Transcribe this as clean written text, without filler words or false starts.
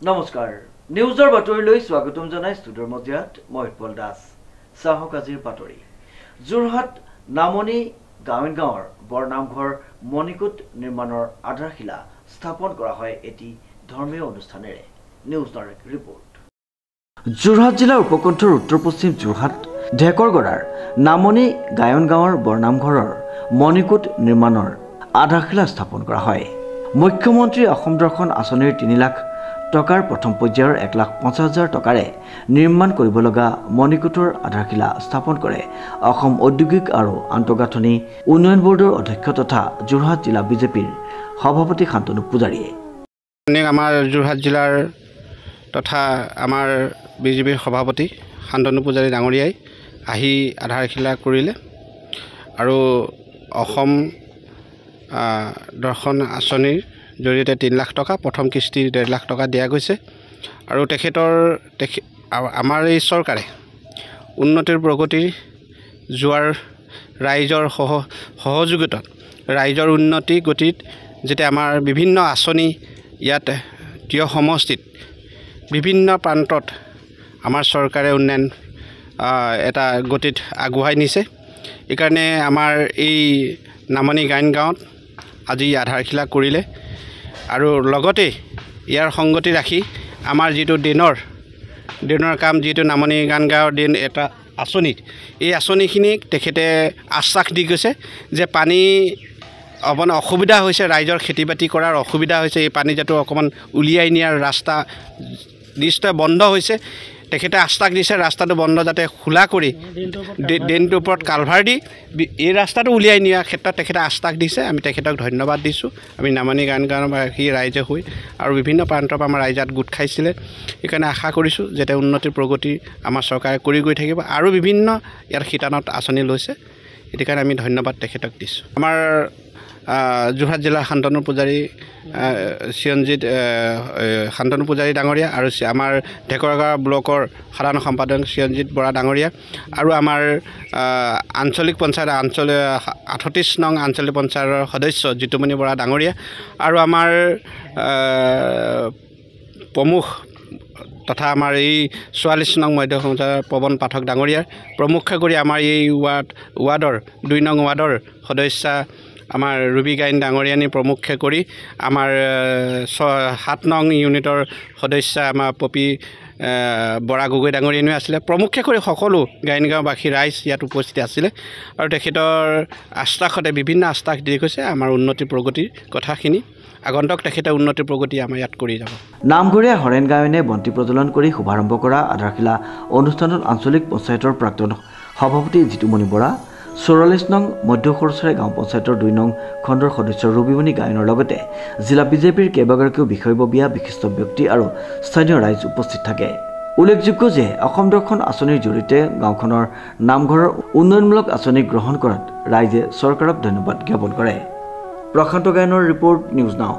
নমস্কাৰ নিউজৰ বাতৰিলৈ স্বাগতম জনাই ষ্টুডিঅ'ৰ মজিয়াত মই উৎপল দাস চাহক আজিৰ বাতৰি যোৰহাট নামনি গাঁৱৰ বৰনামঘৰ মণিকূট নিৰ্মাণৰ আধাৰশিলা স্থাপন কৰা হয় এটি ধৰ্মীয় অনুষ্ঠানেৰে নিউজ ডাইৰেক্ট ৰিপৰ্ট যোৰহাট জিলাৰ উপকণ্ঠৰ উত্তৰ পশ্চিম যোৰহাট ঢেকৰগড়াৰ নামনি গাঁৱৰ বৰনামঘৰৰ মণিকূট নিৰ্মাণৰ আধাৰশিলা স্থাপন কৰা হয় মুখ্যমন্ত্ৰী অসম দৰ্শন আঁচনিৰ ৩ লাখ টকাৰ প্ৰথম পৰ্যায়ৰ ১,৫০,০০০ টকাৰে নিৰ্মাণ কৰিব লগা মণিকূটৰ আধাৰশিলা স্থাপন কৰে অসম ঔদ্যোগিক আৰু আন্তঃগাঁথনি উন্নয়ন বৰ্ডৰ অধ্যক্ষ তথা যোৰহাট জিলা বিজেপিৰ সভাপতি শান্তনু পূজাৰীয়ে আমাৰ যোৰহাট জিলাৰ তথা আমাৰ বিজেপিৰ সভাপতি শান্তনু পূজাৰী ডাঙৰীয়াই আহি আধাৰশিলা কৰিলে আৰু অসম দৰ্শন আঁচনিৰ জৰিয়তে ৩ লাখ টকা প্ৰথম কিস্তি ১.৫ লাখ টকা দিয়া গৈছে আৰু আমাৰ এই চৰকাৰে উন্নতিৰ প্ৰগতি যোৱাৰ ৰাইজৰ সহযোগিতাত ৰাইজৰ উন্নতি গতিত যেতিয়া আমাৰ বিভিন্ন আঁচনি ইয়াত তিয় সমষ্টিত বিভিন্ন প্ৰান্তত আমাৰ চৰকাৰে উন্নয়ন এটা গতিত আগুৱাই নিছে এইকাৰণে আমাৰ এই নামনি গাঁৱত আজি আধাৰশিলা কৰিলে আৰু লগতে ইয়াৰ সংগতি ৰাখি আমাৰ যিটো ড্ৰেইনৰ কাম যিটো নামনি গাঁৱৰ ড্ৰেইন এটা আঁচনিত এই আঁচনিখিনিক তেখেতে আশ্বাস দি গৈছে যে পানী অকণমান অসুবিধা হৈছে ৰাইজৰ খেতি বাতি কৰাৰ অসুবিধা হৈছে এই পানী যাতে অকণমান উলিয়াই নিয়াৰ ৰাস্তা নিশ্চয় বন্ধ হৈছে তেখেতে আশ্বাস দিছে ৰাস্তাটো বন্ধ যাতে খোলা কৰি ড্ৰেইনটোৰ ওপৰত কালভাৰ দি এই ৰাস্তাটো উলিয়াই নিয়াৰ ক্ষেত্ৰত তেখেতে আশ্বাস দিছে আমি তেখেতক ধন্যবাদ দিছোঁ আমি নামনি গাঁৱবাসী ৰাইজে হৈ আৰু বিভিন্ন প্ৰান্তৰ পৰা আমাৰ ৰাইজত গোট খাইছিলে সেইকাৰণে আশা কৰিছোঁ যাতে উন্নতিৰ প্ৰগতি আমাৰ চৰকাৰে কৰি গৈ থাকিব আৰু বিভিন্ন ইয়াৰ শিতানত আঁচনি লৈছে সেইটো কাৰণে আমি ধন্যবাদ তেখেতক দিছোঁ আমাৰ যোৰহাট জিলাৰ শান্তনু পূজাৰী শান্তনু পূজাৰী ডাঙৰীয়া আৰু আমাৰ ঢেকৰগাঁও ব্লকৰ সাধাৰণ সম্পাদক চিৰঞ্জিত বৰা ডাঙৰীয়া আৰু আমাৰ আঞ্চলিক পঞ্চায়ত ৩৮ নং আঞ্চলিক পঞ্চায়তৰ সদস্য জিতুমণি বৰা ডাঙৰীয়া আৰু আমাৰ প্ৰমুখ তথা আমাৰ এই ৪৪ নং মধ্য পঞ্চায়তৰ পৱন পাঠক ডাঙৰীয়াৰ প্ৰমুখ্য কৰি আমাৰ এই ৱাৰ্ডৰ ২ নং ৱাৰ্ডৰ সদস্যা আমাৰ ৰুবি গাইন ডাঙৰীয়ানী প্ৰমুখ্য কৰি আমাৰ ৭ নং ইউনিটৰ সদস্যা আমাৰ পপি বৰা গগৈ ডাঙৰীয়ানী আছিলে প্ৰমুখ্য কৰি সকলো গাঁওবাসী ৰাইজ ইয়াত উপস্থিত আছিলে আৰু তেখেতৰ আশ্বাসতে বিভিন্ন আশ্বাস দি গৈছে আমাৰ উন্নতিৰ প্ৰগতিৰ কথাখিনি আগন্তুক তেখেতে উন্নতিৰ প্ৰগতি আমাৰ ইয়াত কৰি যাব নামঘৰীয়া হৰেণ গায়নে বন্তি প্ৰজ্বলন কৰি শুভাৰম্ভ কৰা আধাৰশিলা অনুষ্ঠানত আঞ্চলিক পঞ্চায়তৰ প্ৰাক্তন সভাপতি জিতুমণি বৰা ৪৪ নং মধ্য খৰচৰে গাঁও পঞ্চায়তৰ ২ নং খণ্ডৰ সদস্য ৰবিমণি গায়নৰ লগতে জিলা বিজেপিৰ কেইবাগৰাকীও বিষয়ববীয়া বিশিষ্ট ব্যক্তি আৰু স্থানীয় ৰাইজ উপস্থিত থাকে উল্লেখযোগ্য যে অসম দৰ্শন আঁচনিৰ জৰিয়তে গাঁওখনৰ নামঘৰৰ উন্নয়নমূলক আঁচনি গ্ৰহণ কৰাত ৰাইজে চৰকাৰক ধন্যবাদ জ্ঞাপন কৰে প্ৰশান্ত গায়নৰ ৰিপৰ্ট নিউজ নাও